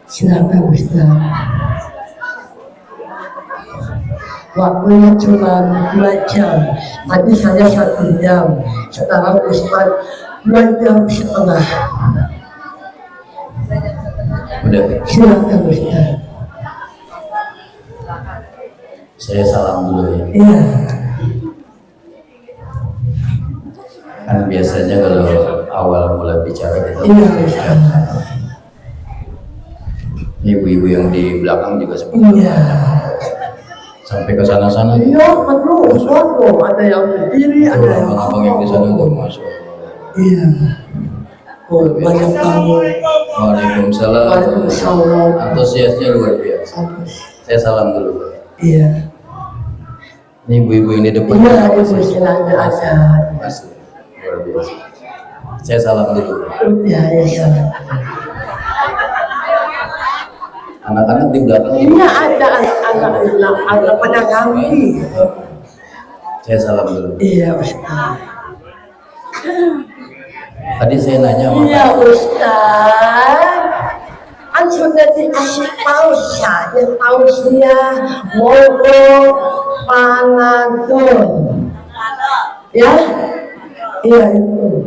Silakan Ustaz. Waktunya cuma 2 jam. Tadi saya 1 jam. Sekarang Ustaz 2 jam setengah. Udah. Silakan Ustaz. Saya salam dulu ya. Iya. Kan biasanya kalau awal mulai bicara kita Iya Ustaz. ibu-ibu yang di belakang juga seperti Iya. sampai ke sana-sana. Iya, betul. Ustaz loh. Ada yang berdiri, ada yang Abang-abang yang di sana tuh masuk. Iya. Oh, banyak tamu. Waalaikumsalam. Waalaikumsalam. Antusiasnya luar biasa. Saya salam dulu. Iya. Ini ibu-ibu yang di depan. Iya, ibu silahkan ada. Masih luar biasa. Saya salam dulu. Iya, ya salam. Anak-anak di belakang. Iya, ada anak-anak, ada pada kami. Saya salam dulu. Iya, Ustaz. Tadi saya nanya sama Iya, Ustaz. Kan sudah dikasih pausa, ya tausiah, mogok, panadol. Ya? Iya, itu.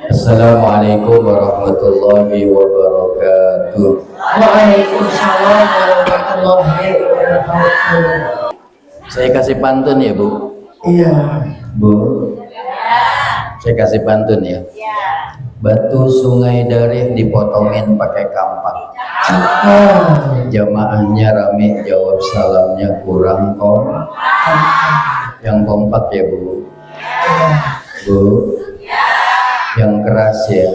Assalamualaikum warahmatullahi wabarakatuh. Waalaikumsalam warahmatullahi wabarakatuh. Saya kasih pantun ya Bu. Iya. Bu, saya kasih pantun ya. Batu sungai Darih dipotongin pakai kampak. Jamaahnya rame, jawab salamnya kurang kompak. Yang kompak ya Bu. Bu, yang keras ya.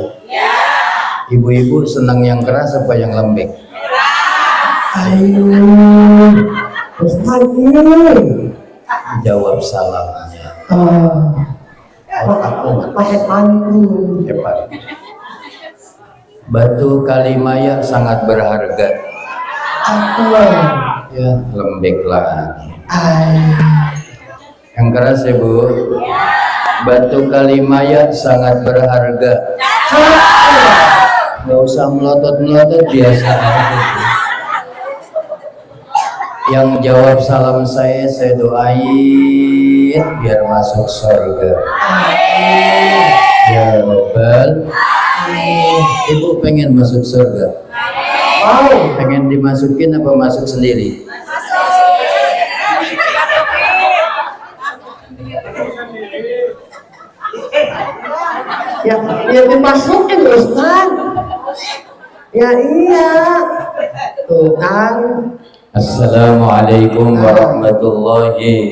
Ibu-ibu senang yang keras apa yang lembek? Ayo, Ustaz ini. Jawab salamnya. Pakai pantun. Hebat. Batu Kalimaya sangat berharga. Ya, lembek lagi. Yang keras ya Bu. Batu Kalimaya sangat berharga. Gak usah melotot-melotot, biasa aja. Yang jawab salam saya doain biar masuk surga. Ya Rabbal. Ibu pengen masuk surga? Wow. Pengen dimasukin apa masuk sendiri? Ya dimasukin Ustaz. Ya iya. Tuh kan. Assalamualaikum warahmatullahi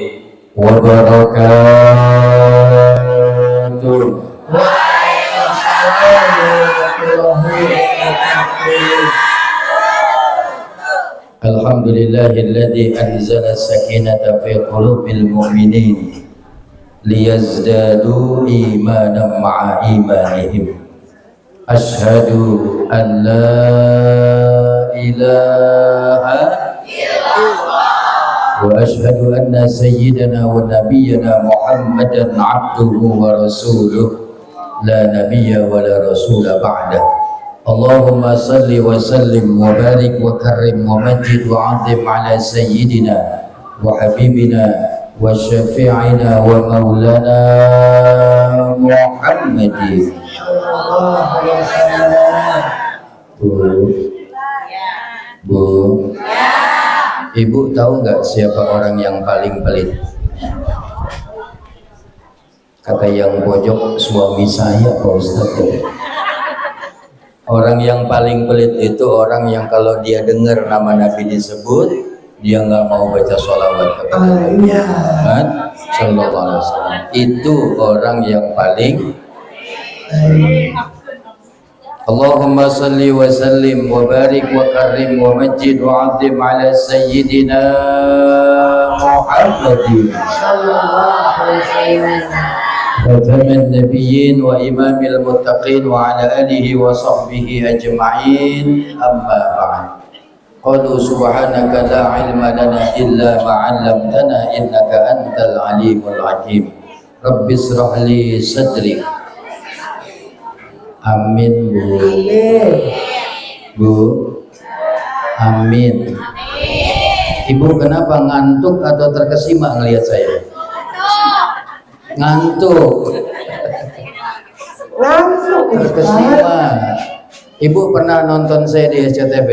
wabarakatuh. Waalaikumsalam warahmatullahi wabarakatuh. Alhamdulillahilladzi anzala sakinata fi qulubil mu'minin liyazdadu imanan ma'a imanihim. Asyhadu an la ilaha illallah wa asyhadu anna sayyidana wa nabiyyana Muhammadan abduhu wa rasuluh la nabiyya wa la rasula ba'dah. Allahumma salli wa sallim wa barik wa karrim wa majid wa azim ala sayyidina wa habibina wa syafi'ina wa maulana Muhammadin. Bu, Ibu tahu nggak siapa orang yang paling pelit? Kata yang pojok, suami saya Pak Ustadz. Orang yang paling pelit itu orang yang kalau dia dengar nama Nabi disebut, dia nggak mau baca sholawat kepada Nabi Muhammad Sallallahu Alaihi Wasallam. Itu orang yang paling Allahumma salli wa sallim wa barik wa karrim wa majid wa azim ala sayyidina Muhammadin sallallahu alaihi wasallam khataman nabiyyin wa imamil muttaqin wa ala alihi wa sahbihi ajma'in, amma ba'd. Qalu subhanaka la ilma lana illa ma 'allamtana innaka antal alimul hakim. Rabbi israh li sadri. Amin Bu. Bu? Amin. Ibu kenapa ngantuk atau terkesima ngelihat saya? Ngantuk. Terkesima. Ibu pernah nonton saya di SCTV?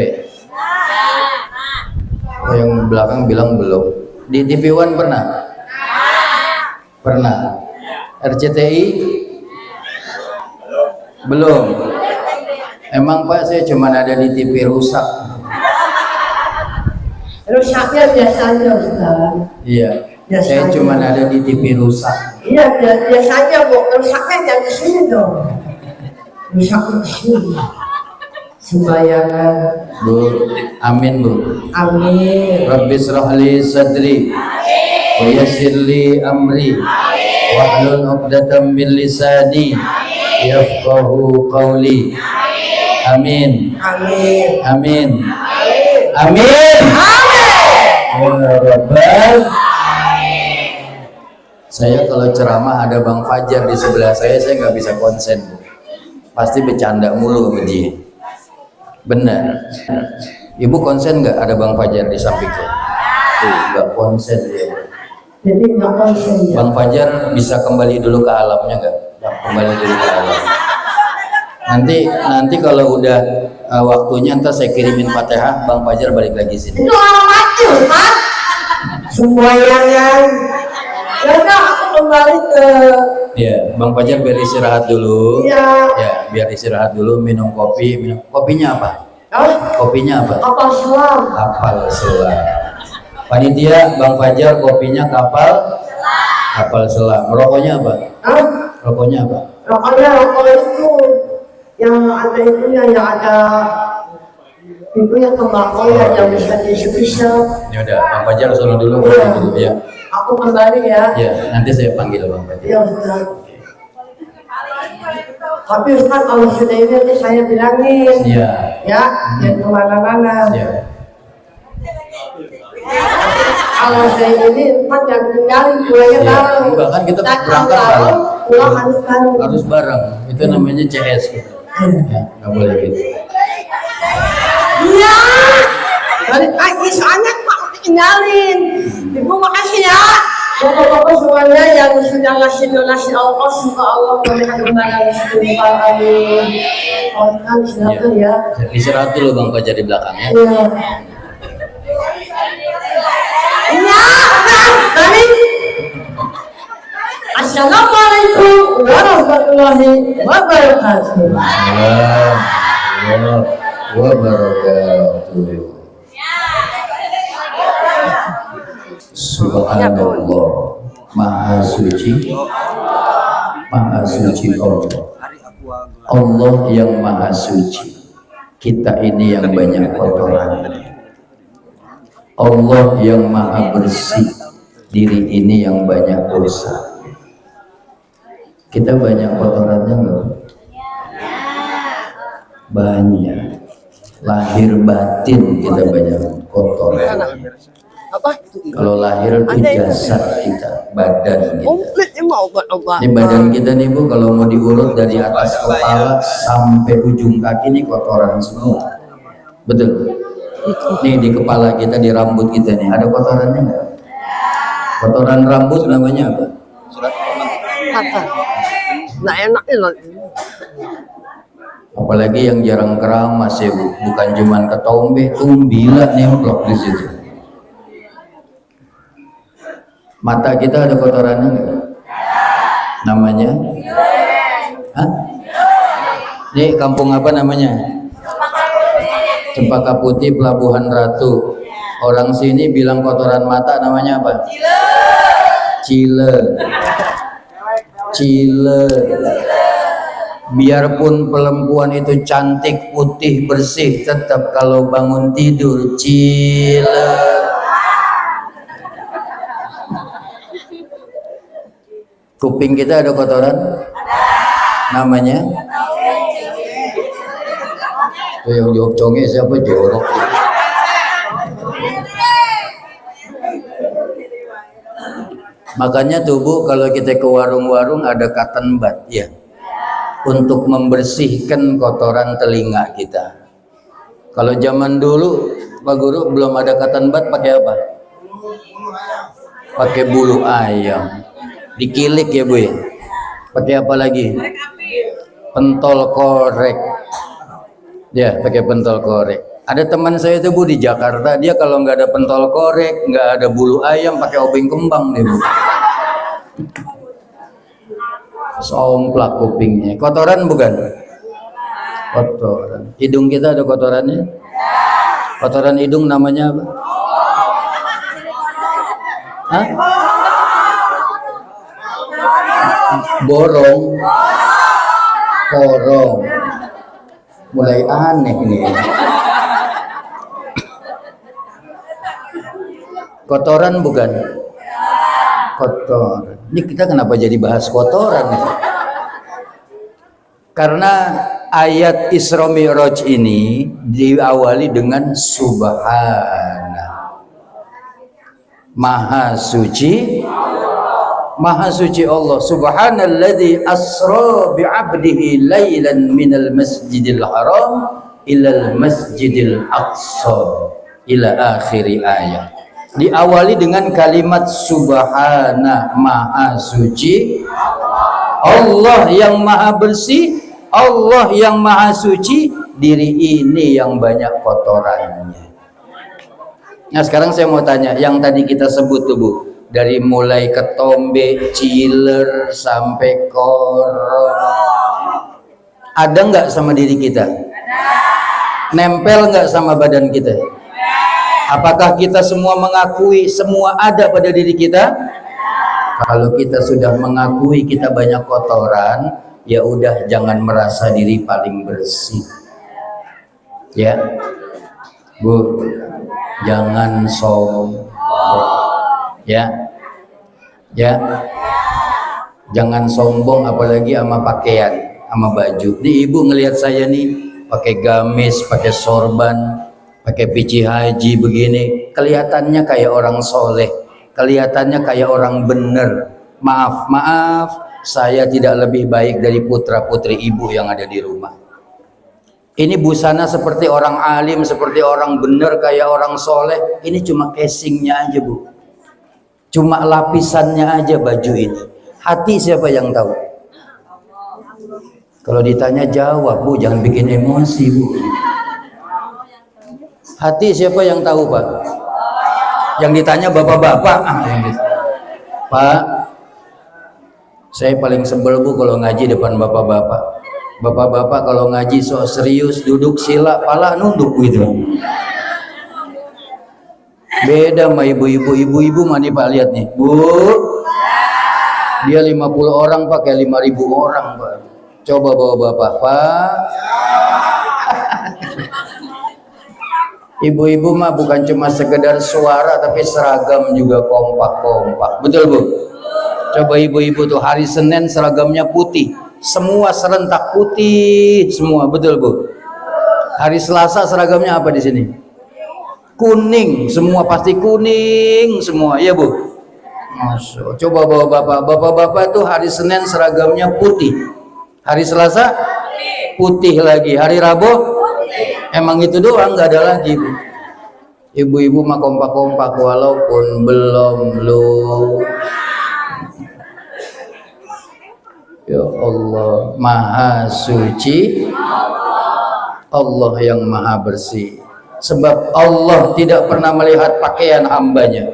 Yang belakang bilang belum. Di TV One pernah? Pernah. RCTI? Belum. Emang Pak saya cuma ada di TV rusak. Rusaknya biasanya Ustaz. Iya. Biasanya. Saya cuma ada di TV rusak. Iya biasanya Bu, rusaknya yang di sini dong. Rusaknya di sini. Sembayangan. Bu, amin Bu. Amin. Rabbi srahli sadri. Wa yassirli amri. Wahlul 'uqdatam min lisani. Yafqahu qawli. Amin. Amin. Amin. Amin. Ya Rabbal. Saya kalau ceramah ada Bang Fajar di sebelah saya nggak bisa konsen Bu. Pasti bercanda mulu sama dia. Benar. Ibu konsen nggak ada Bang Fajar di samping saya? Tuh, nggak konsen dia. Jadi nggak konsen ya. Bang Fajar bisa kembali dulu ke alamnya nggak? Kembali dulu ke alam. Nanti kalau udah waktunya ntar saya kirimin Fatihah, Bang Fajar balik lagi sini. Itu orang mati Ustaz. Sembayangan. Karena aku kembali ke. Ya, Bang Fajar biar istirahat dulu. Iya. Ya, biar istirahat dulu, minum kopi. Kopinya apa? Oh, Kopinya apa? kapal selam. Kapal selam. Panitia, Bang Fajar kopinya kapal selam. Rokoknya apa? Hah? Rokoknya apa? Rokoknya rokok itu yang ada itunya, yang ada itu yang tembakau yang bisa dihisap-hisap. Ya udah, Bang Fajar suruh dulu kopi dulu ya. Aku kembali ya. Ya, nanti saya panggil Bang Fajar. Ya Ustaz. Tapi Ustaz kalau sudah ini nanti saya bilangin. Iya. Ya, jangan kemana-mana. Ya. Kalau saya ini Ustaz jangan tinggalin kuenya Ya, tahu. enggak kan kita Dan berangkat kalau bareng. pulang harus bareng. Harus bareng. Itu namanya CS gitu. Ya, nggak boleh gitu. Iya. Dari pagi soalnya Pak tinggalin. Ibu makasih ya. Bapak-bapak semuanya yang sudah ngasih donasi Allah, semoga Allah memberikan kembali istighfar. Amin. Kan silakan ya. Istirahat dulu Bang Fajar di belakang ya. Iya. Iya, Tadi. Assalamualaikum warahmatullahi wabarakatuh. Warahmatullahi wabarakatuh. Subhanallah, Maha Suci Allah. Allah yang Maha Suci. Kita ini yang banyak kotoran. Allah yang Maha Bersih. Diri ini yang banyak dosa. Kita banyak kotorannya enggak? Banyak. Lahir batin kita banyak kotor. Kalau lahir itu jasad kita, badan kita. Ini badan kita nih Bu, kalau mau diurut dari atas kepala sampai ujung kaki ini kotoran semua. Betul. Nih di kepala kita, di rambut kita nih, ada kotorannya nggak? Kotoran rambut namanya apa? Nggak enak ini. Apalagi yang jarang keramas ya Bu, bukan cuman ketombe, tumbila nemplok di situ. Mata kita ada kotorannya nggak? Namanya? Hah? Ini kampung apa namanya? Cempaka Putih, Pelabuhan Ratu. Orang sini bilang kotoran mata namanya apa? Cile. Cile. Biarpun perempuan itu cantik, putih, bersih, tetap kalau bangun tidur cile. Kuping kita ada kotoran? Namanya? Tuh yang jawab conge siapa? Jorok. Makanya tuh Bu, kalau kita ke warung-warung ada cotton bud ya, untuk membersihkan kotoran telinga kita. Kalau zaman dulu Pak Guru belum ada cotton bud, pakai apa? Pakai bulu ayam. Dikilik ya Bu ya. Pakai apa lagi? Pentol korek. Ya, pakai pentol korek. Ada teman saya itu Bu di Jakarta, dia kalau nggak ada pentol korek, nggak ada bulu ayam, pakai obeng kembang deh Bu. Somplak kupingnya. Kotoran bukan? Kotoran. Hidung kita ada kotorannya? Kotoran hidung namanya apa? Hah? Borong. Korong. Mulai aneh nih. Kotoran bukan? Kotoran. Ini kita kenapa jadi bahas kotoran? Karena ayat Isra Mi'raj ini diawali dengan Subhana. Maha suci Allah. Subhanalladzi asra bi'abdihi lailan minal masjidil haram ilal masjidil aqsa ila akhiri ayat. Diawali dengan kalimat Subhana, maha suci Allah yang maha bersih, Allah yang maha suci, diri ini yang banyak kotorannya. Nah sekarang saya mau tanya, yang tadi kita sebut tuh Bu, dari mulai ketombe, ciler, sampai korong, ada nggak sama diri kita? Nempel nggak sama badan kita? Apakah kita semua mengakui semua ada pada diri kita? Kalau kita sudah mengakui kita banyak kotoran, ya udah jangan merasa diri paling bersih. Ya. Bu, jangan sombong. Ya. Ya. Jangan sombong apalagi sama pakaian, sama baju. Nih ibu ngelihat saya nih pakai gamis, pakai sorban, pakai peci haji begini, kelihatannya kayak orang soleh, kelihatannya kayak orang bener. Maaf, saya tidak lebih baik dari putra-putri ibu yang ada di rumah. Ini busana seperti orang alim, seperti orang bener, kayak orang soleh. Ini cuma casingnya aja Bu, cuma lapisannya aja baju ini. Hati siapa yang tahu? Kalau ditanya jawab Bu, jangan bikin emosi Bu. Hati siapa yang tahu Pak? Yang ditanya bapak-bapak. Pak, saya paling sebel Bu kalau ngaji depan bapak-bapak. Bapak-bapak kalau ngaji sok serius, duduk sila, pala nunduk gitu. Beda sama ibu-ibu. Ibu-ibu mana Pak, lihat nih Bu, dia 50 orang pakai 5.000 orang Pak. Coba bawa bapak Pak. Ibu-ibu mah bukan cuma sekedar suara, tapi seragam juga kompak-kompak. Betul Bu? Coba ibu-ibu tuh hari Senin seragamnya putih, semua serentak putih semua. Betul Bu? Hari Selasa seragamnya apa di sini? Kuning semua, pasti kuning semua. Iya Bu? Masya. Coba bawa bapak. Bapak-bapak tuh hari Senin seragamnya putih, hari Selasa putih lagi, hari Rabu emang itu doang, nggak ada lagi Bu. Ibu-ibu mah kompak-kompak walaupun belum lu. Ya Allah, maha suci Allah yang maha bersih. Sebab Allah tidak pernah melihat pakaian hambanya.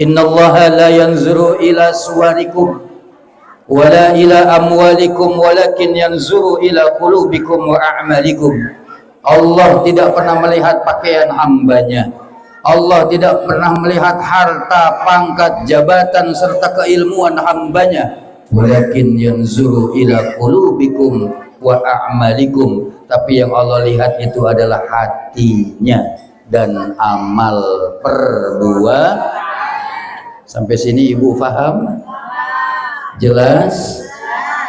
Innallaha la yanzuru ila suwarikum wala ila amwalikum walakin yanzuru ila qulubikum wa a'malikum. Allah tidak pernah melihat pakaian hambanya. Allah tidak pernah melihat harta, pangkat, jabatan serta keilmuan hambanya. Walakin yanzuru ila qulubikum wa a'malikum. Tapi yang Allah lihat itu adalah hatinya dan amal perbuatan. Sampai sini Ibu paham? Jelas?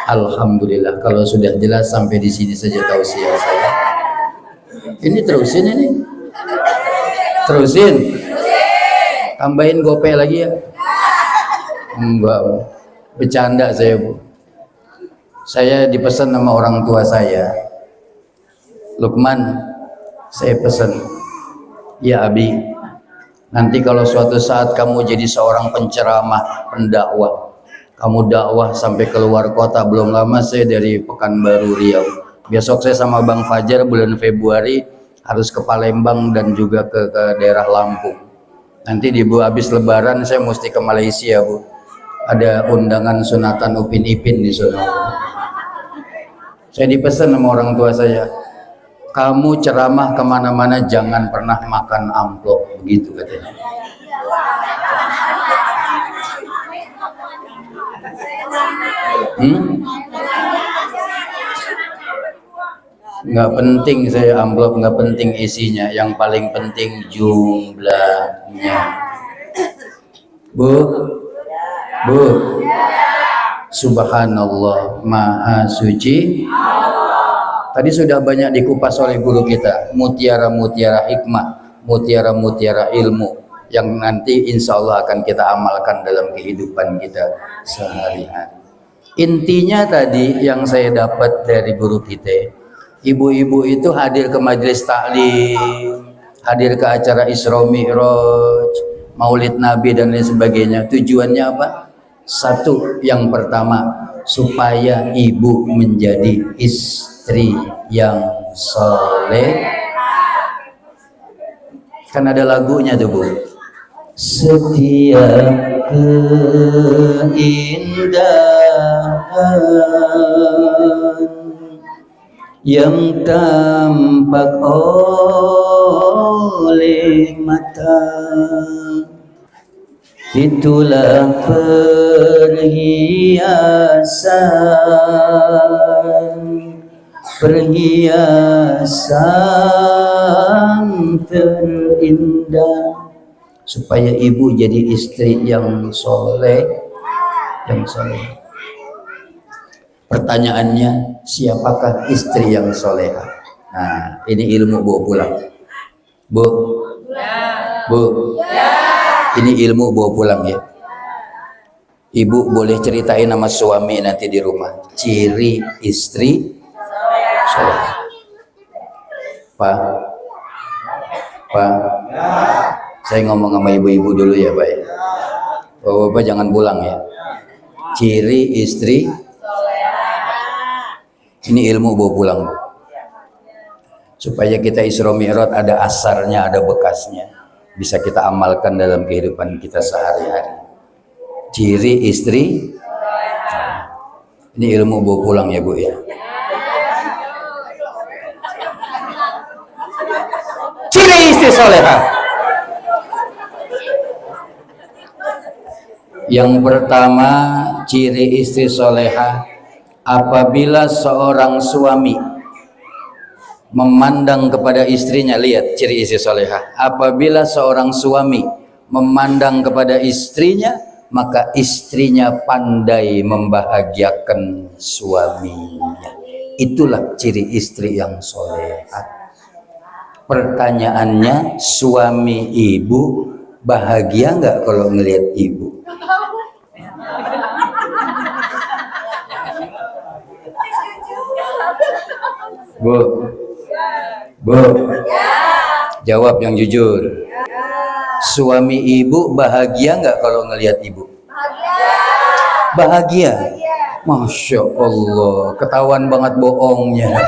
Alhamdulillah. Kalau sudah jelas sampai di sini saja tausiah saya. Ini terusin ini. Terusin. Tambahin gopay lagi ya. Enggak, bercanda saya Bu. Saya dipesan sama orang tua saya, Lukman, Saya pesan, ya Abi, nanti kalau suatu saat kamu jadi seorang penceramah, pendakwah, kamu dakwah sampai keluar kota, belum lama saya dari Pekanbaru Riau. Besok saya sama Bang Fajar bulan Februari harus ke Palembang dan juga ke daerah Lampung. Nanti di Bu habis Lebaran saya mesti ke Malaysia, Bu. Ada undangan sunatan Upin Ipin di sana. Saya dipesan sama orang tua saya, kamu ceramah kemana-mana jangan pernah makan amplop, begitu katanya. Nggak penting saya amplop, nggak penting isinya, yang paling penting jumlahnya. Bu, Subhanallah, Maha Suci. Tadi sudah banyak dikupas oleh guru kita, mutiara-mutiara hikmah, mutiara-mutiara ilmu yang nanti insya Allah akan kita amalkan dalam kehidupan kita sehari-hari. Intinya tadi yang saya dapat dari guru kita, ibu-ibu itu hadir ke majelis taklim, hadir ke acara Isra Mi'raj, Maulid Nabi dan lain sebagainya. Tujuannya apa? Satu, yang pertama, supaya ibu menjadi istri yang soleh. Kan ada lagunya tuh, Bu. Setiap keindahan yang tampak oleh mata, itulah perhiasan terindah. Supaya ibu jadi istri yang soleh, yang soleh. Pertanyaannya, siapakah istri yang soleha? Nah, ini ilmu bawa pulang. Bu, ini ilmu bawa pulang ya. Ibu boleh ceritain nama suami nanti di rumah. Ciri istri soleha. Pak, saya ngomong sama ibu-ibu dulu ya, Pak. Bapak jangan pulang ya. Ciri istri ini ilmu bawa pulang, Bu. Supaya kita Isra Mi'raj ada asarnya, ada bekasnya, bisa kita amalkan dalam kehidupan kita sehari-hari. Ciri istri, ini ilmu bawa pulang ya, Bu ya. Ciri istri soleha. Yang pertama, ciri istri soleha, apabila seorang suami memandang kepada istrinya, lihat ciri istri soleha. Apabila seorang suami memandang kepada istrinya, maka istrinya pandai membahagiakan suaminya. Itulah ciri istri yang soleha. Pertanyaannya, suami ibu bahagia nggak kalau ngelihat ibu? Bu, jawab yang jujur. Suami ibu bahagia nggak kalau ngelihat ibu? Bahagia. Masya Allah, ketahuan banget bohongnya.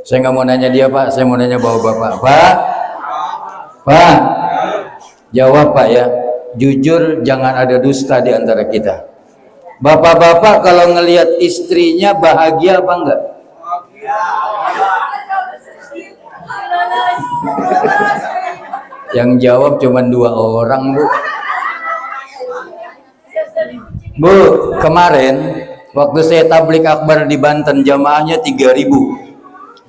Saya nggak mau nanya dia, Pak. Saya mau nanya bapak. Pak, jawab Pak ya. Jujur, jangan ada dusta di antara kita. Bapak-bapak kalau ngelihat istrinya bahagia apa enggak? Yang jawab cuma 2 orang, Bu. Bu, kemarin waktu saya tablik akbar di Banten, jamaahnya 3.000.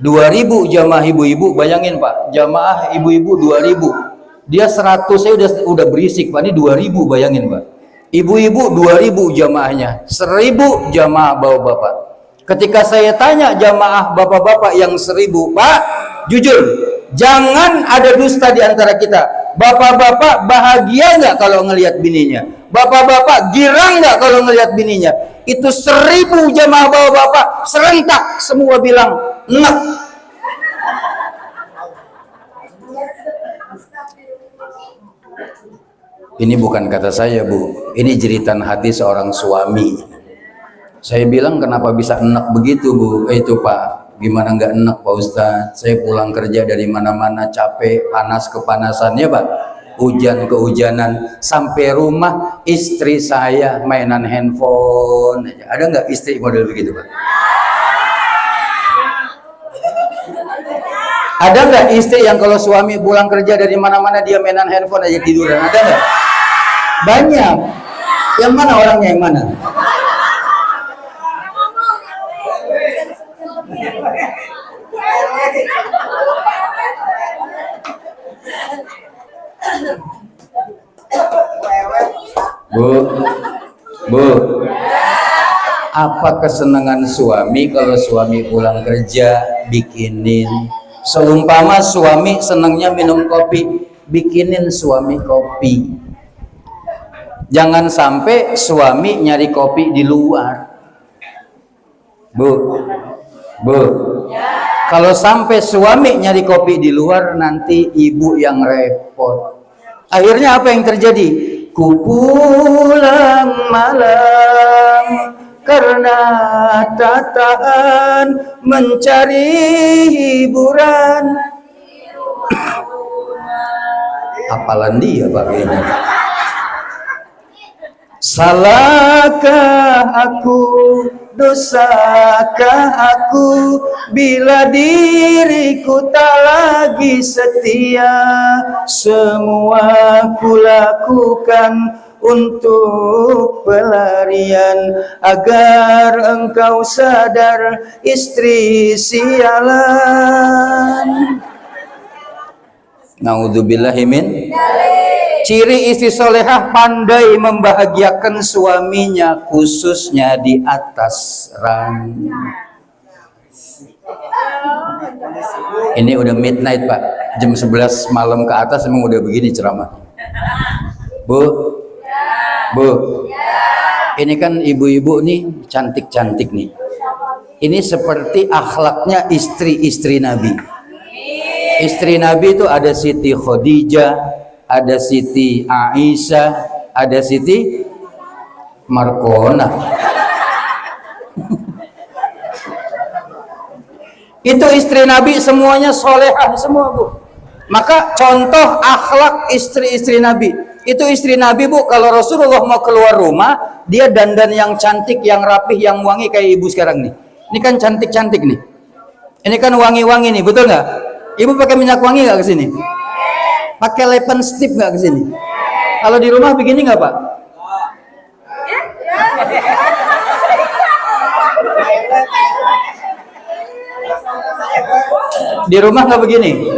2.000 jamaah ibu-ibu, bayangin Pak, jamaah ibu-ibu 2.000. Dia 100 saya udah berisik, Pak. Ini 2.000, bayangin Pak. Ibu-ibu 2.000 jamaahnya, 1.000 jamaah bapak-bapak. Ketika saya tanya jamaah bapak-bapak yang 1.000, Pak, jujur, jangan ada dusta di antara kita. Bapak-bapak bahagia nggak kalau ngelihat bininya? Bapak-bapak girang nggak kalau ngelihat bininya? Itu 1.000 jamaah bapak-bapak serentak semua bilang enak. Ini bukan kata saya, Bu. Ini jeritan hati seorang suami. Saya bilang kenapa bisa enak begitu, Bu? Itu Pak, gimana nggak enak Pak Ustadz? Saya pulang kerja dari mana-mana capek, panas kepanasannya Pak, hujan kehujanan, sampai rumah istri saya mainan handphone. Ada nggak istri model begitu Pak? Ada nggak istri yang kalau suami pulang kerja dari mana-mana dia mainan handphone aja tiduran? Ada nggak? Banyak. Yang mana orangnya yang mana? Bu, apa kesenangan suami kalau suami pulang kerja bikinin? Seumpama suami senangnya minum kopi, bikinin suami kopi. Jangan sampai suami nyari kopi di luar. Bu, kalau sampai suami nyari kopi di luar, nanti ibu yang repot. Akhirnya apa yang terjadi? Ku pulang malam karena tak tahan mencari hiburan. Apalan dia Pak ini? Salahkah aku, dosakah aku bila diriku tak lagi setia? Semua kulakukan untuk pelarian agar engkau sadar, istri sialan. Naudzubillahi min. Ciri istri solehah pandai membahagiakan suaminya, khususnya di atas ranjang. Ini udah midnight Pak, jam 11 malam ke atas emang udah begini ceramah. Bu, ini kan ibu-ibu nih cantik-cantik nih. Ini seperti akhlaknya istri-istri Nabi. Istri Nabi itu ada Siti Khadijah, ada Siti Aisyah, ada Siti Markona. Itu istri Nabi semuanya solehah semua Bu. Maka contoh akhlak istri-istri Nabi. Itu istri Nabi Bu, kalau Rasulullah mau keluar rumah, dia dandan yang cantik, yang rapih, yang wangi kayak ibu sekarang nih. Ini kan cantik-cantik nih. Ini kan wangi-wangi nih, betul nggak? Ibu pakai minyak wangi nggak ke sini? Pakai lipstick nggak ke sini? Kalau di rumah begini nggak Pak? Di rumah nggak begini?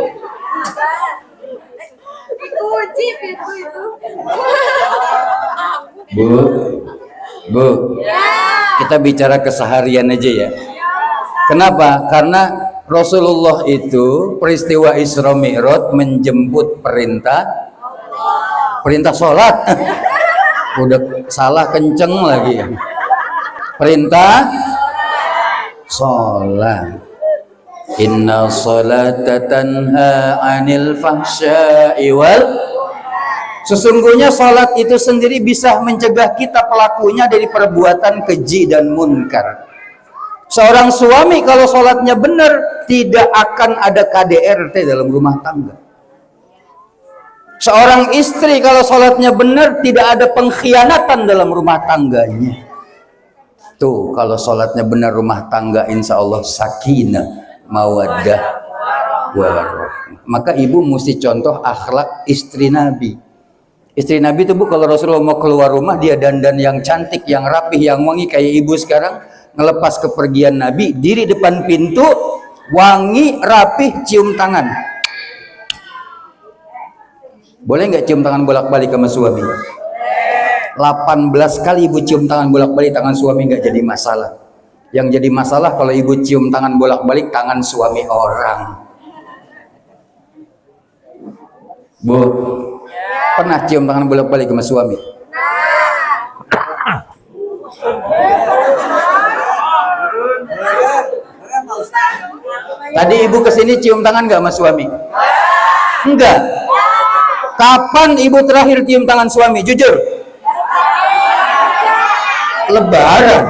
Bu, kita bicara keseharian aja ya. Kenapa? Karena Rasulullah itu peristiwa Isra Mi'raj menjemput perintah sholat. Udah salah kenceng lagi. Perintah sholat. Inna sholata tanha 'anil fahsya'i wal. Sesungguhnya sholat itu sendiri bisa mencegah kita pelakunya dari perbuatan keji dan munkar. Seorang suami kalau sholatnya benar, tidak akan ada KDRT dalam rumah tangga. Seorang istri kalau sholatnya benar, tidak ada pengkhianatan dalam rumah tangganya. Tuh, kalau sholatnya benar rumah tangga, insya Allah sakinah, mawaddah, warahmah. Maka ibu mesti contoh akhlak istri Nabi. Istri Nabi itu Bu, kalau Rasulullah mau keluar rumah, dia dandan yang cantik, yang rapih, yang wangi kayak ibu sekarang. Ngelepas kepergian Nabi, diri depan pintu, wangi, rapih, cium tangan. Boleh nggak cium tangan bolak-balik sama suami? 18 kali ibu cium tangan bolak-balik tangan suami nggak jadi masalah. Yang jadi masalah kalau ibu cium tangan bolak-balik tangan suami orang. Bu, pernah cium tangan bolak-balik sama suami? Tadi ibu kesini cium tangan nggak sama suami? Enggak. kapan ibu terakhir cium tangan suami? Jujur. Lebaran.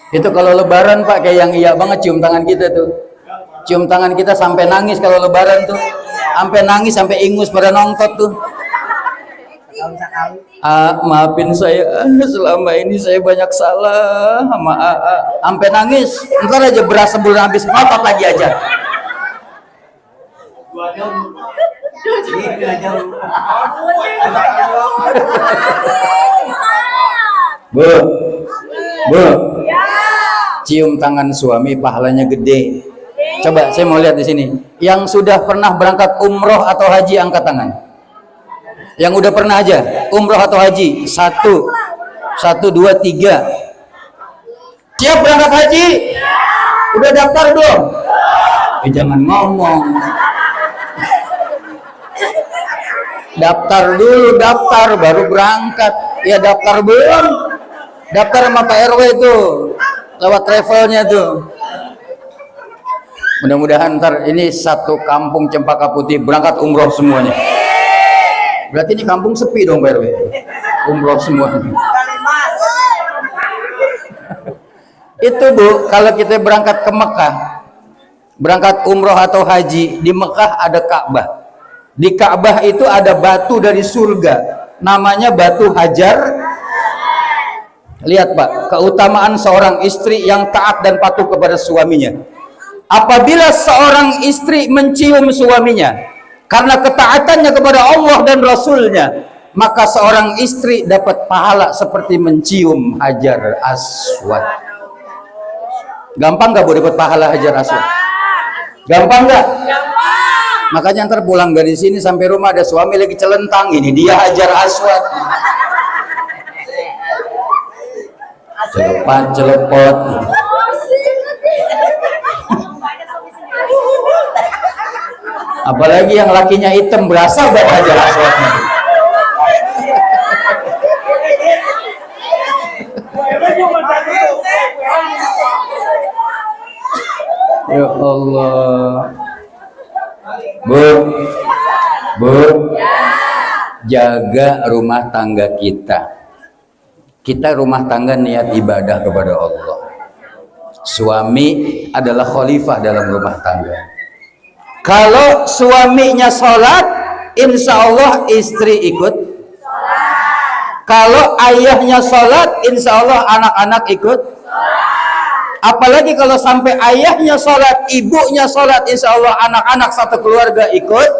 Itu kalau lebaran Pak, kayak yang iya banget cium tangan kita tuh. Cium tangan kita sampai nangis kalau lebaran tuh. Sampai nangis, sampai ingus pada nongtot tuh. Maafin saya, selama ini saya banyak salah sama sampai nangis. Ntar aja beras sebulan habis, ngotot lagi aja. Bu, cium tangan suami pahalanya gede. Coba saya mau lihat di sini. Yang sudah pernah berangkat umroh atau haji angkat tangan. Yang udah pernah aja umroh atau haji. 1, 2, 3. Siap berangkat haji? Udah daftar belum? Jangan ngomong. Daftar dulu, daftar baru berangkat. Ya daftar belum? Daftar sama Pak RW tuh, lewat travelnya tuh. Mudah-mudahan ntar ini satu kampung Cempaka Putih berangkat umroh semuanya. Berarti ini kampung sepi dong Pak RW. Umroh semuanya. Itu Bu, kalau kita berangkat ke Mekah, berangkat umroh atau haji, di Mekah ada Ka'bah. Di Ka'bah itu ada batu dari surga, namanya batu Hajar. Lihat Pak, keutamaan seorang istri yang taat dan patuh kepada suaminya. Apabila seorang istri mencium suaminya karena ketaatannya kepada Allah dan Rasulnya, maka seorang istri dapat pahala seperti mencium Hajar Aswad. Gampang gak Bu dapat pahala Hajar Aswad? Gampang gak? Makanya ntar pulang dari sini sampai rumah ada suami lagi celentang, ini dia Hajar Aswad. Celepot. Apalagi yang lakinya hitam, berasa banget Hajar Aswadnya. Ya Allah. Bu, jaga rumah tangga kita. Kita rumah tangga niat ibadah kepada Allah. Suami adalah khalifah dalam rumah tangga. Kalau suaminya sholat, insya Allah istri ikut. Kalau ayahnya sholat, insya Allah anak-anak ikut. Apalagi kalau sampai ayahnya sholat, ibunya sholat, insya Allah anak-anak satu keluarga ikut.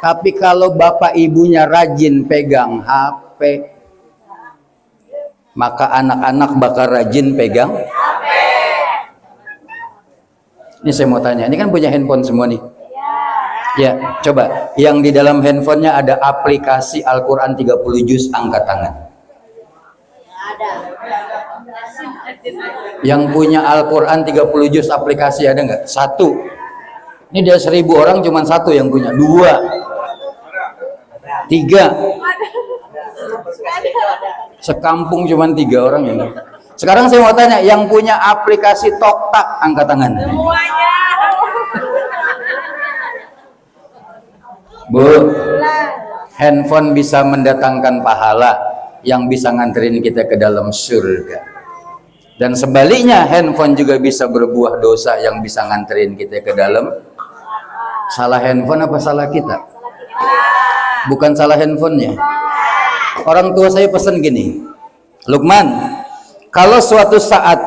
Tapi kalau bapak ibunya rajin pegang HP, maka anak-anak bakal rajin pegang HP. Ini saya mau tanya, ini kan punya handphone semua nih. Ya, coba yang di dalam handphonenya ada aplikasi Al-Quran 30 juz, angkat tangan. Yang punya Al-Quran 30 juz aplikasi ada nggak? 1. Ini dari 1000 orang cuma 1 yang punya. 2, 3. Sekampung cuma 3 orang yang. Sekarang saya mau tanya, yang punya aplikasi TokTak angkat tangan. Bu, handphone bisa mendatangkan pahala yang bisa nganterin kita ke dalam surga. Dan sebaliknya, handphone juga bisa berbuah dosa yang bisa nganterin kita ke dalam. Salah handphone apa salah kita? Bukan salah handphonenya. Orang tua saya pesan gini, Lukman, kalau suatu saat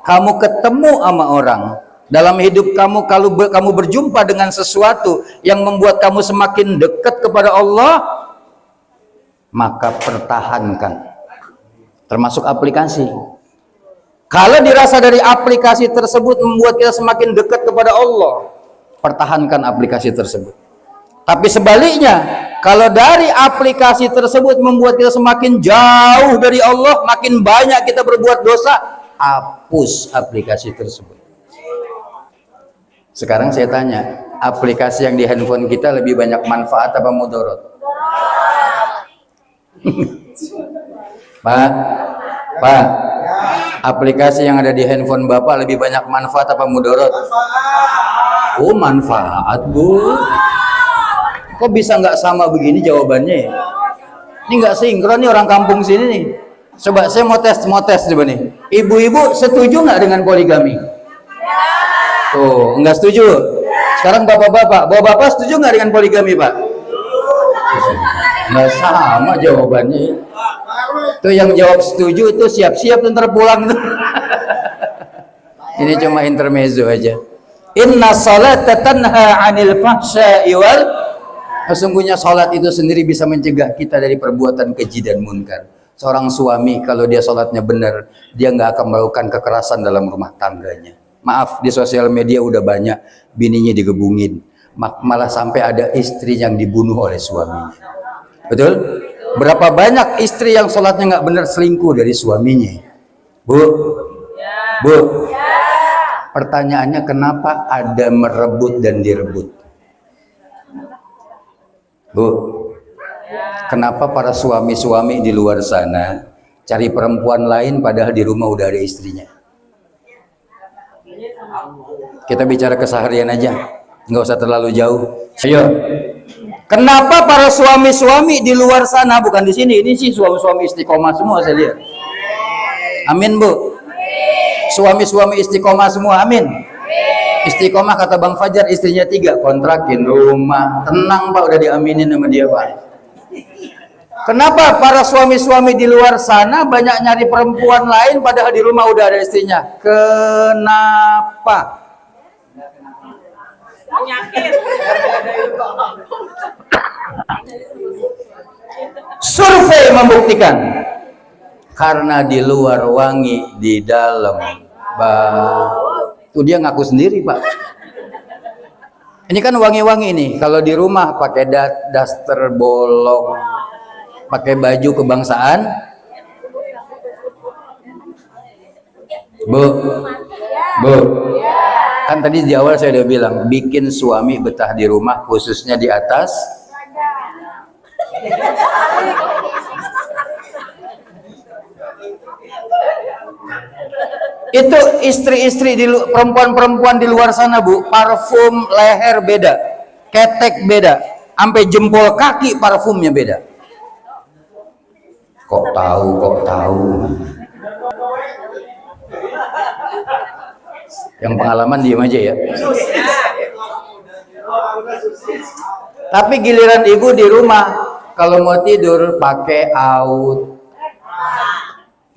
kamu ketemu sama orang dalam hidup kamu, kalau kamu berjumpa dengan sesuatu yang membuat kamu semakin dekat kepada Allah, maka pertahankan. Termasuk aplikasi. Kalau dirasa dari aplikasi tersebut membuat kita semakin dekat kepada Allah, pertahankan aplikasi tersebut. Tapi sebaliknya, kalau dari aplikasi tersebut membuat kita semakin jauh dari Allah, makin banyak kita berbuat dosa, hapus aplikasi tersebut. Sekarang saya tanya, aplikasi yang di handphone kita lebih banyak manfaat apa mudarat? Pak, Aplikasi yang ada di handphone Bapak lebih banyak manfaat apa mudarat? Oh, manfaat, Bu. Kok bisa nggak sama begini jawabannya ya? Ini nggak sinkron nih orang kampung sini nih. Coba saya mau tes coba nih. Ibu-ibu setuju nggak dengan poligami? Tuh, nggak setuju. Sekarang bapak-bapak setuju nggak dengan poligami, Pak? Nggak sama jawabannya. Tuh yang jawab setuju itu siap-siap ntar pulang tuh. Ini cuma intermezzo aja. Inna salata tanha 'anil fahsya'i wal, sesungguhnya salat itu sendiri bisa mencegah kita dari perbuatan keji dan munkar. Seorang suami kalau dia salatnya benar, dia nggak akan melakukan kekerasan dalam rumah tangganya. Maaf, di sosial media udah banyak bininya digebungin, malah sampai ada istri yang dibunuh oleh suaminya. Betul? Berapa banyak istri yang salatnya nggak benar selingkuh dari suaminya? Bu, Bu. Pertanyaannya kenapa ada merebut dan direbut? Bu, kenapa para suami-suami di luar sana cari perempuan lain padahal di rumah udah ada istrinya? Kita bicara keseharian aja, nggak usah terlalu jauh. Ayo, kenapa para suami-suami di luar sana, bukan di sini? Ini sih suami-suami istiqomah semua saya lihat. Amin, Bu. Suami-suami istiqomah semua, amin. Istiqomah kata Bang Fajar, istrinya 3, kontrakin rumah, tenang Pak, udah diaminin sama dia Pak. Kenapa para suami-suami di luar sana banyak nyari perempuan lain padahal di rumah udah ada istrinya? Kenapa? Survei membuktikan karena di luar wangi, di dalam bau. Tuh dia ngaku sendiri Pak. Ini kan wangi-wangi nih. Kalau di rumah pakai daster bolong, pakai baju kebangsaan, Bu, kan tadi di awal saya udah bilang bikin suami betah di rumah, khususnya di atas. Itu istri-istri perempuan-perempuan di luar sana Bu, parfum leher beda, ketek beda, sampai jempol kaki parfumnya beda. Kok tahu? Yang pengalaman diem aja ya. Tapi giliran ibu di rumah kalau mau tidur pakai out.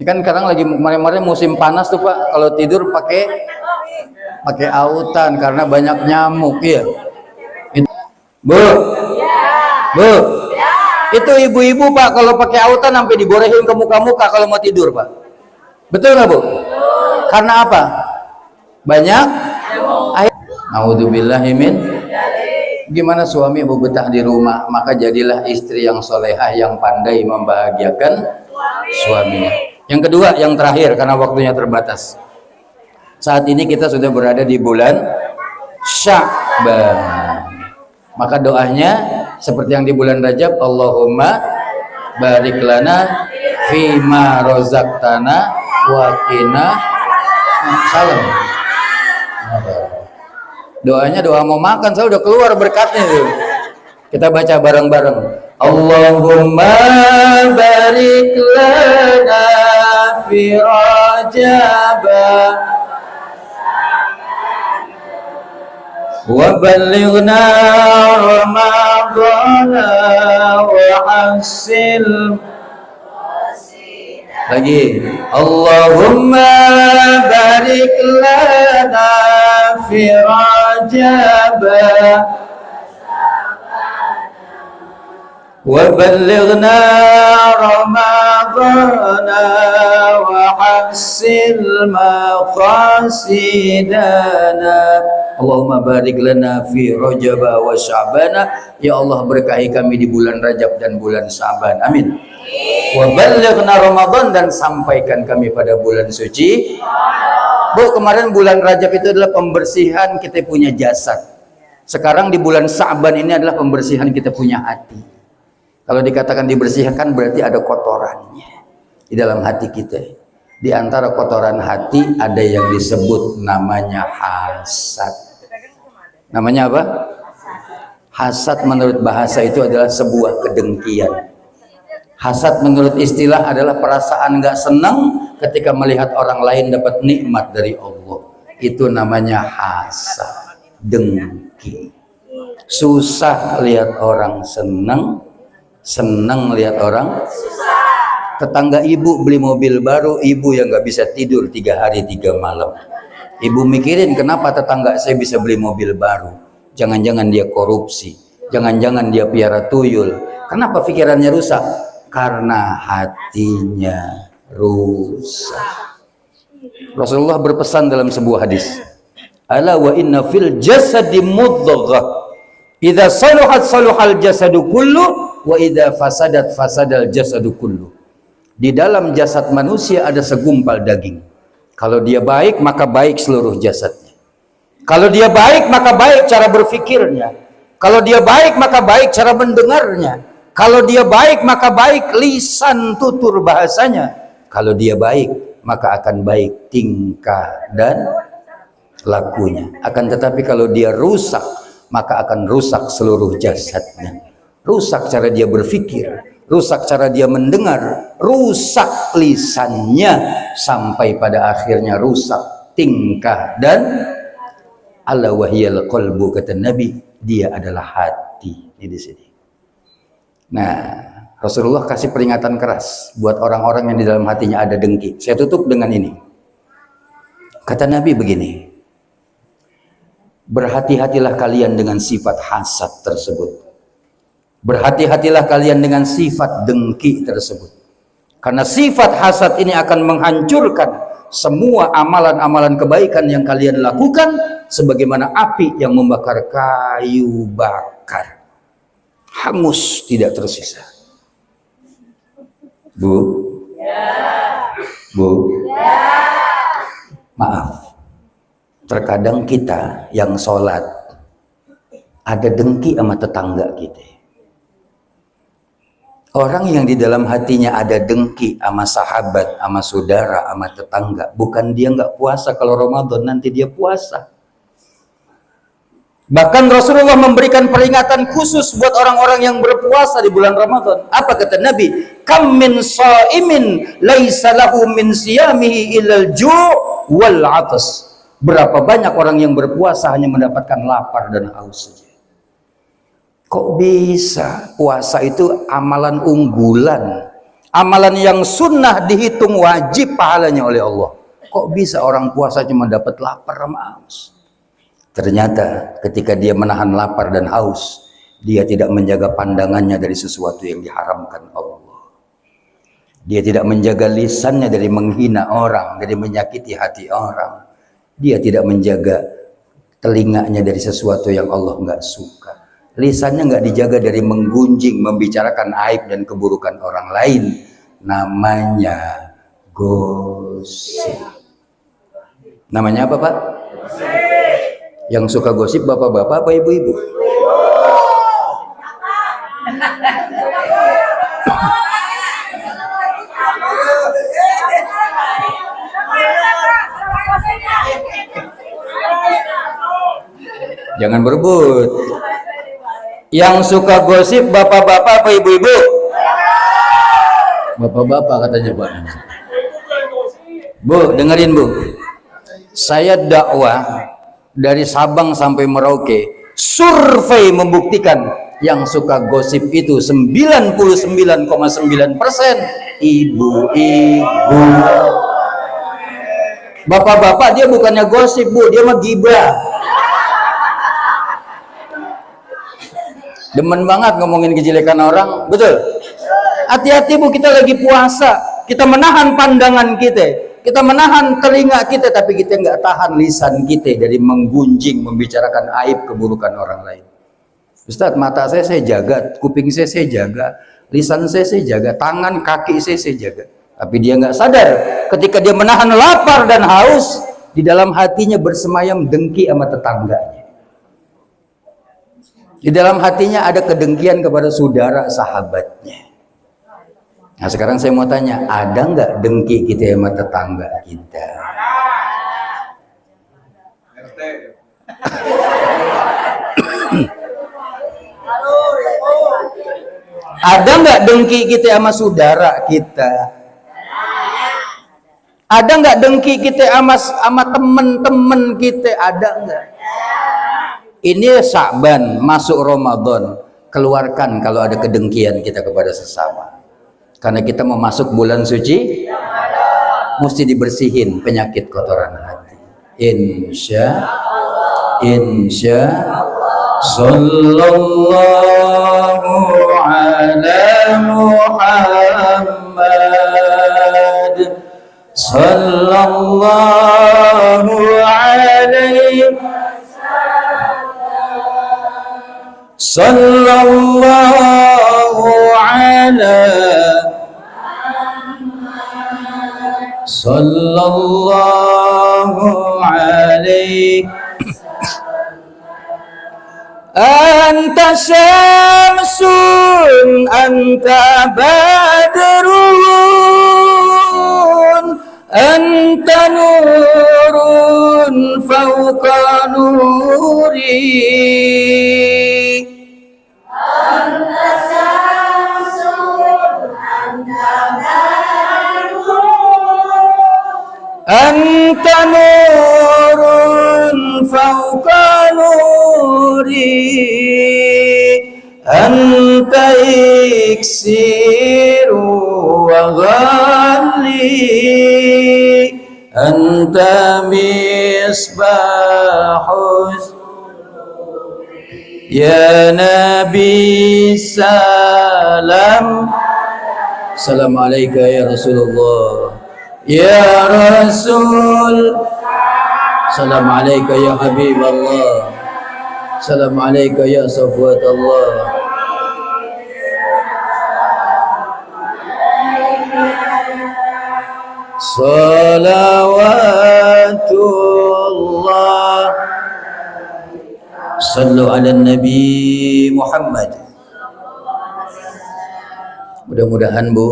Ini kan sekarang lagi kemarin musim panas tuh Pak, kalau tidur pakai autan karena banyak nyamuk ya. Bu, itu ibu-ibu Pak kalau pakai autan sampai diborehin ke muka-muka kalau mau tidur Pak. Betul nggak Bu? Karena apa? Banyak air. Naudzubillahimin. Gimana suami mau betah di rumah? Maka jadilah istri yang solehah yang pandai membahagiakan suaminya. Yang kedua, yang terakhir karena waktunya terbatas. Saat ini kita sudah berada di bulan Sya'ban. Maka doanya seperti yang di bulan Rajab, Allahumma barik lana fima rozaqtana wa qina salam. Doanya doa mau makan, saya udah keluar berkatnya tuh. Kita baca bareng-bareng. Allahumma barik lana fi Rajab wa ballighna Ramadhan wa hasil. Lagi. Allahumma barik lana fi Rajab wa ballighna Ramadhana wa hasil maqasidana. Allahumma barik lana fi Rajab wa Sya'bana. Ya Allah, berkahi kami di bulan Rajab dan bulan Sya'ban. Amin. Wa ballighna Ramadan, dan sampaikan kami pada bulan suci. Bu, kemarin bulan Rajab itu adalah pembersihan kita punya jasad. Sekarang di bulan Sya'ban ini adalah pembersihan kita punya hati. Kalau dikatakan dibersihkan berarti ada kotorannya di dalam hati kita. Di antara kotoran hati ada yang disebut namanya hasad. Namanya apa? Hasad menurut bahasa itu adalah sebuah kedengkian. Hasad menurut istilah adalah perasaan gak senang ketika melihat orang lain dapat nikmat dari Allah. Itu namanya hasad, dengki. Susah lihat orang senang, senang lihat orang susah. Tetangga ibu beli mobil baru, ibu yang gak bisa tidur 3 hari 3 malam. Ibu mikirin kenapa tetangga saya bisa beli mobil baru. Jangan-jangan dia korupsi, jangan-jangan dia piara tuyul. Kenapa pikirannya rusak? Karena hatinya rusak. Rasulullah berpesan dalam sebuah hadis, ala wa inna fil jasadi mudghah idza saluhat saluhal jasadu kullu wa idza fasadat fasadal jasadu kullu. Di dalam jasad manusia ada segumpal daging. Kalau dia baik, maka baik seluruh jasadnya. Kalau dia baik, maka baik cara berfikirnya. Kalau dia baik, maka baik cara mendengarnya. Kalau dia baik, maka baik lisan tutur bahasanya. Kalau dia baik, maka akan baik tingkah dan lakunya. Akan tetapi kalau dia rusak, maka akan rusak seluruh jasadnya. Rusak cara dia berfikir, rusak cara dia mendengar, rusak lisannya, sampai pada akhirnya rusak tingkah dan ala wahyal qalbu, kata Nabi, dia adalah hati. Ini di sini. Nah, Rasulullah kasih peringatan keras buat orang-orang yang di dalam hatinya ada dengki. Saya tutup dengan ini. Kata Nabi begini, berhati-hatilah kalian dengan sifat hasad tersebut. Berhati-hatilah kalian dengan sifat dengki tersebut. Karena sifat hasad ini akan menghancurkan semua amalan-amalan kebaikan yang kalian lakukan, sebagaimana api yang membakar kayu bakar. Hangus tidak tersisa. Bu? Bu? Maaf. Terkadang kita yang sholat ada dengki sama tetangga kita. Orang yang di dalam hatinya ada dengki sama sahabat, sama saudara, sama tetangga, bukan dia nggak puasa kalau Ramadan, nanti dia puasa. Bahkan Rasulullah memberikan peringatan khusus buat orang-orang yang berpuasa di bulan Ramadan. Apa kata Nabi? Kam min shaimin laisa lahu min siyamihi illal ju' wal 'atas. Berapa banyak orang yang berpuasa hanya mendapatkan lapar dan haus saja. Kok bisa puasa itu amalan unggulan, amalan yang sunnah dihitung wajib pahalanya oleh Allah. Kok bisa orang puasa cuma dapat lapar sama haus? Ternyata ketika dia menahan lapar dan haus, dia tidak menjaga pandangannya dari sesuatu yang diharamkan Allah. Dia tidak menjaga lisannya dari menghina orang, dari menyakiti hati orang. Dia tidak menjaga telinganya dari sesuatu yang Allah nggak suka. Lisannya nggak dijaga dari menggunjing, membicarakan aib dan keburukan orang lain. Namanya gosip. Namanya apa, Pak? Yang suka gosip bapak-bapak apa ibu-ibu? Jangan berebut. Yang suka gosip bapak-bapak apa ibu-ibu? Bapak-bapak katanya, Pak. Bu, dengerin Bu. Saya dakwah dari Sabang sampai Merauke. Survei membuktikan yang suka gosip itu 99,9% ibu-ibu. Bapak-bapak dia bukannya gosip Bu, dia mah gibah. Demen banget ngomongin kejelekan orang, betul? Hati-hati Bu, kita lagi puasa, kita menahan pandangan kita menahan telinga kita, tapi kita nggak tahan lisan kita dari menggunjing, membicarakan aib keburukan orang lain. Ustadz, mata saya jaga, kuping saya jaga, lisan saya jaga, tangan kaki saya jaga. Tapi dia nggak sadar, ketika dia menahan lapar dan haus, di dalam hatinya bersemayam dengki sama tetangganya. Di dalam hatinya ada kedengkian kepada saudara sahabatnya. Nah sekarang saya mau tanya, ada nggak dengki kita sama tetangga kita? Ada nggak dengki kita sama saudara kita? Ada nggak dengki kita sama temen-temen kita? Ada nggak? Ini Sya'ban, masuk Ramadan. Keluarkan kalau ada kedengkian kita kepada sesama. Karena kita mau masuk bulan suci, mesti dibersihin penyakit kotoran hati. Insya Sallallahu ala Muhammad Sallallahu alaihi Sallallahu ala Sallallahu alaihi Anta syamsun Anta badrun Anta nurun fauqa nuri Anta syamsun Anta badrun Anta nurun fauqa nuri Anta iksiru wa ghalli Anta misbahus Ya Nabi salam Salam alaika ya Rasulullah Ya Rasul Salam alaika ya Habib Allah Salam alaika ya Safwat Allah Salawatullah Sallu ala Nabi Muhammad. Mudah-mudahan Bu,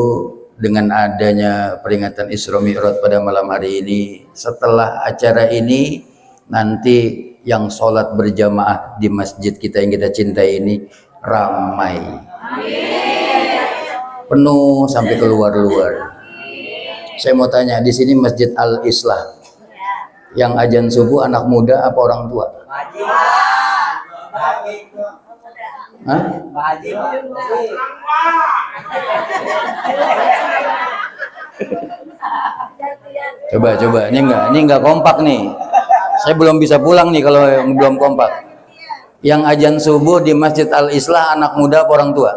dengan adanya peringatan Isra Mi'raj pada malam hari ini, setelah acara ini nanti yang sholat berjamaah di masjid kita yang kita cintai ini ramai, penuh sampai keluar-luar. Saya mau tanya, di sini Masjid Al-Islah yang azan subuh anak muda apa orang tua? Hah? Coba, ini enggak kompak nih. Saya belum bisa pulang nih kalau belum kompak. Yang azan subuh di Masjid Al-Islah anak muda apa orang tua?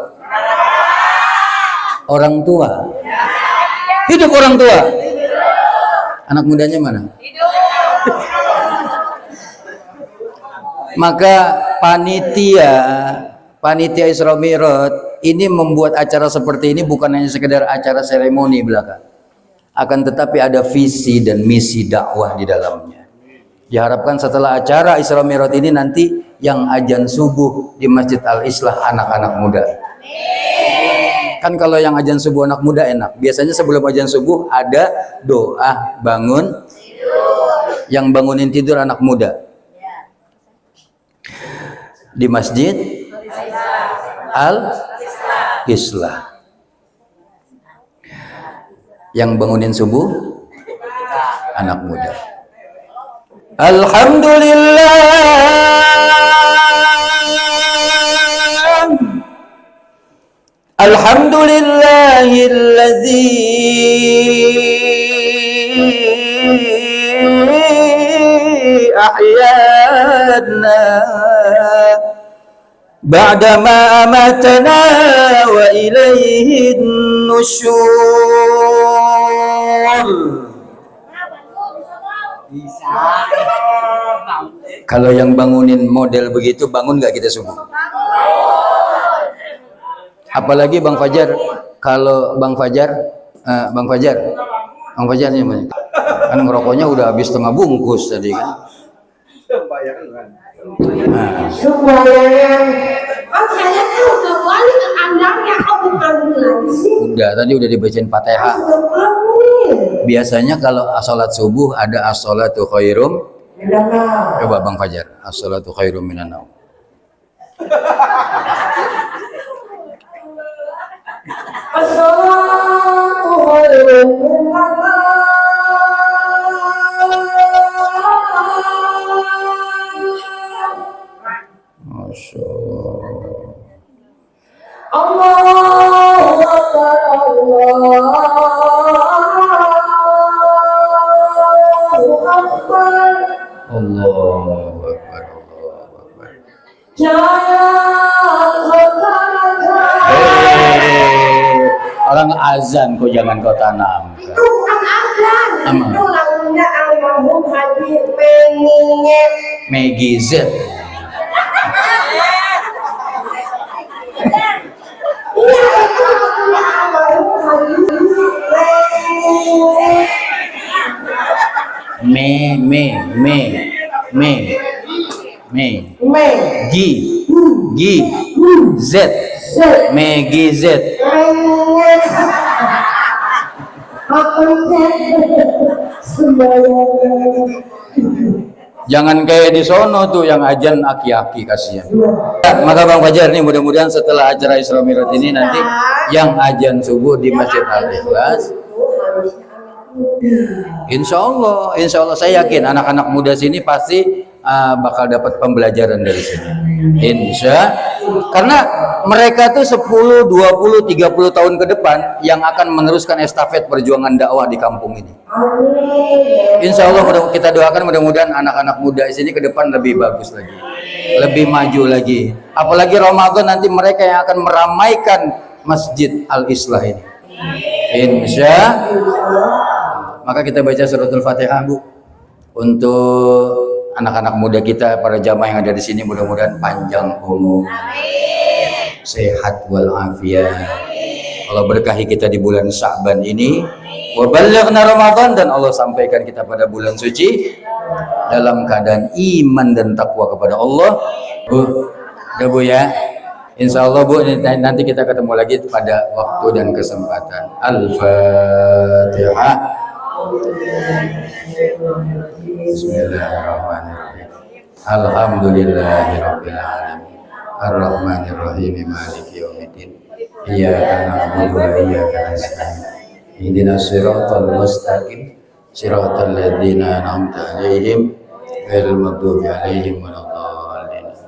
Orang tua. Hidup orang tua. Anak mudanya mana? Maka panitia Isra Mi'raj ini membuat acara seperti ini bukan hanya sekedar acara seremoni belaka, akan tetapi ada visi dan misi dakwah di dalamnya. Diharapkan setelah acara Isra Mi'raj ini nanti yang azan subuh di Masjid Al-Islah anak-anak muda. Kan kalau yang azan subuh anak muda enak. Biasanya sebelum azan subuh ada doa bangun tidur. Yang bangunin tidur anak muda. Di Masjid Al-Islah. Yang bangunin subuh anak muda. Alhamdulillah. Alhamdulillahilladzi ahyana ba'dama amatana wa ilaihin nusyur. Kalau yang bangunin model begitu, bangun nggak kita subuh? Apalagi Bang Fajar, kalau Bang Fajar nih kan ngerokoknya udah habis setengah bungkus tadi kan. Nah. Supaya saya tuh udah balik ke kandangnya, kau bukan lagi sih. Udah, tadi udah dibacain Fatihah. Amin. Biasanya kalau salat subuh ada as-salatu khairum. Coba Bang Fajar, as-salatu khairum minan naum. As-salatu khairun minan naum. Masya Allah. Allahu Akbar, Allahu Akbar. Allahu Akbar, Allahu Akbar. Jangan kau tanamkan. Orang azan kok jangan kau tanamkan. Itu bukan azan. Emang? Itu lagunya almarhum Habib Penginget. Maggie Z. Iya, itu lagunya almarhum Habib Penginget. Me. Gi. Z. Maggie Z. Penginget. Apa sembahyang. Jangan kayak di sono tuh yang ajan aki-aki kasihan. Maka Bang Fajar nih mudah-mudahan setelah acara Isra Mi'raj ini nanti yang ajan subuh di Masjid Al-Ikhlas. Insya Allah saya yakin anak-anak muda sini pasti bakal dapat pembelajaran dari sini. Karena mereka tuh 10, 20, 30 tahun ke depan yang akan meneruskan estafet perjuangan dakwah di kampung ini. Insya Allah kita doakan mudah-mudahan anak-anak muda di sini ke depan lebih bagus lagi, lebih maju lagi. Apalagi Ramadan nanti mereka yang akan meramaikan Masjid Al-Islah ini. Insya maka kita baca suratul Fatihah, Bu, untuk anak-anak muda kita, para jamaah yang ada di sini, mudah-mudahan panjang umur, sehat walafiat. Allah berkahi kita di bulan Sya'ban ini, wa ballaghna Ramadan, dan Allah sampaikan kita pada bulan suci dalam keadaan iman dan takwa kepada Allah. Bu, udah Bu ya. Insya Allah Bu, nanti kita ketemu lagi pada waktu dan kesempatan. Al-Fatihah. Bismillahirrahmanirrahim. Alhamdulillahirabbil alamin. Arrahmanirrahim. Maliki yaumiddin. Iyyaka na'budu wa iyyaka nasta'in. Ihdinas siratal mustaqim. Siratal ladzina an'amta 'alaihim ghairil maghdubi 'alaihim waladdallin.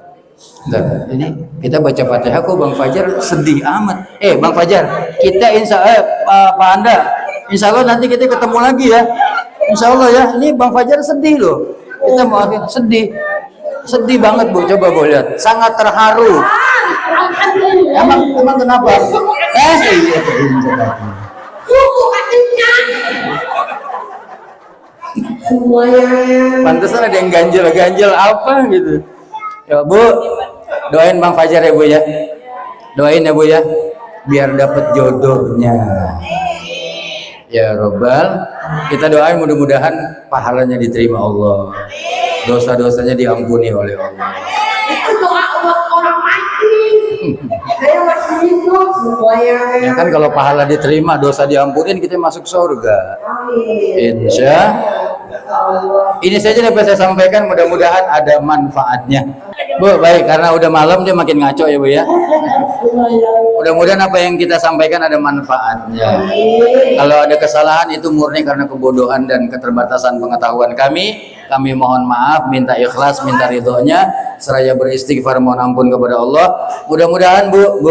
Dan ini kita baca Fatihah kok Bang Fajar sedih amat. Bang Fajar, kita Pak Anda, insya Allah nanti kita ketemu lagi ya. Insya Allah ya. Ini Bang Fajar sedih loh. Kita mau sedih banget Bu. Coba Bu lihat, sangat terharu. Emang kenapa? Iya. Semuanya. Pantesan ada yang ganjel apa gitu. Ya Bu, doain Bang Fajar ya Bu ya. Doain ya Bu ya, biar dapat jodohnya. Ya Robbal, kita doain mudah-mudahan pahalanya diterima Allah, dosa-dosanya diampuni oleh Allah. Itu doa buat orang mati. Saya masih hidup semuanya. Ya kan kalau pahala diterima, dosa diampunin, kita masuk surga. Amin. Insya Allah. Ini saja dapat saya sampaikan, mudah-mudahan ada manfaatnya. Bu, baik, karena udah malam dia makin ngaco ya Bu ya. Mudah-mudahan apa yang kita sampaikan ada manfaatnya. Kalau ada kesalahan itu murni karena kebodohan dan keterbatasan pengetahuan kami. Kami mohon maaf, minta ikhlas, minta ridhonya, seraya beristighfar mohon ampun kepada Allah. Mudah-mudahan Bu,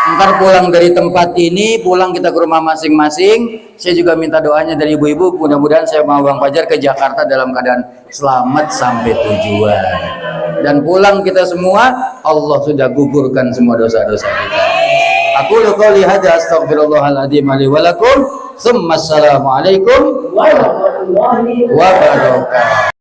ntar pulang dari tempat ini, pulang kita ke rumah masing-masing. Saya juga minta doanya dari ibu-ibu, mudah-mudahan saya mau Bang Fajar ke Jakarta dalam keadaan selamat sampai tujuan. Dan pulang kita semua, Allah sudah gugurkan semua dosa-dosa kita. Aku qouli hadza astaghfirullahaladzim li wa lakum. Assalamualaikum warahmatullahi wabarakatuh.